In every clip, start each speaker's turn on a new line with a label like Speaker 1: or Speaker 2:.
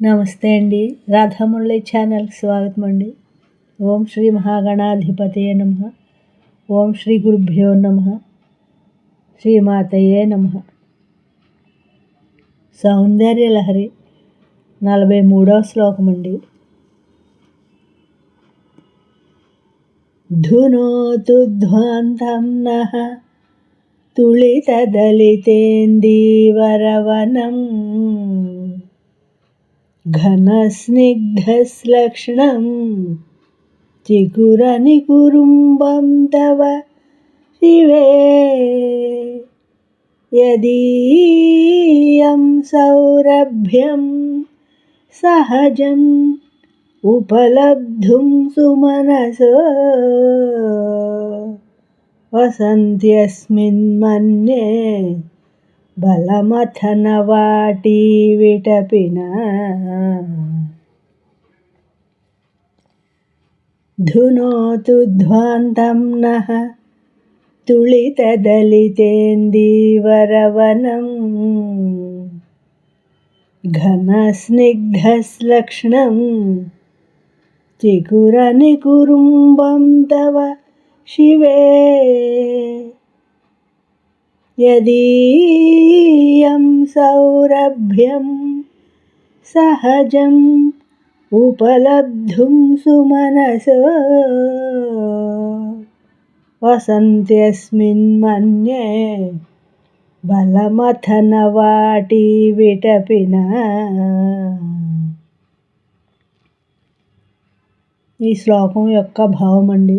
Speaker 1: నమస్తే అండి. రాధామురళి ఛానల్కి స్వాగతం అండి. ఓం శ్రీ మహాగణాధిపతయే నమః. ఓం శ్రీ గురుభ్యో నమః. శ్రీమాతయే నమః. సౌందర్యలహరి 43వ శ్లోకం అండి. ధునోతు ధ్వాంతం నః తుళితదలితేందీవరవనం ఘనస్నిగ్ధశ్లక్ష్ణం చికురనికురుంబం తవ శివే యదీయం సౌరభ్యం సహజం ఉపలబ్ధుం సుమనసో వసంత్యస్మిన్ మన్యే బలమథనవాటీ విటపిన. ధునోతు ధ్వాంతం నః తుళితదలితేందీవరవనం ఘనస్నిగ్ధశ్లక్ష్ణం చికురనికురుంబం తవ శివే యదీయం సౌరభ్యం సహజం ఉపలబ్ధుం సుమనసో వసంత్యస్మిన్ మన్యే బలమథనవాటీ విటపిన. ఈ శ్లోకం యొక్క భావం అండి.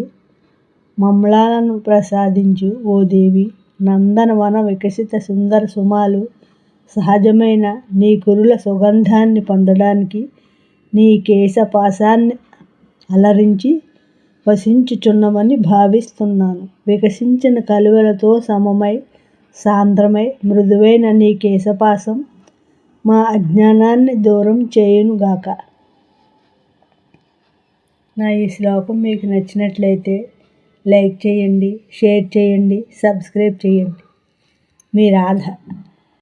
Speaker 1: మమ్లాలను ప్రసాదించు ఓ దేవి, నందనవన వికసిత సుందర సుమాలు సహజమైన నీ కురుల సుగంధాన్ని పొందడానికి నీ కేశపాశాన్ని అలరించి వసించుచున్నమని భావిస్తున్నాను. వికసించిన కలువలతో సమమై సాంద్రమై మృదువైన నీ కేశపాశం మా అజ్ఞానాన్ని దూరం చేయునుగాక. నా ఈ శ్లోకం మీకు నచ్చినట్లయితే లైక్ చేయండి, షేర్ చేయండి, సబ్స్క్రైబ్ చేయండి. మీ రాధ.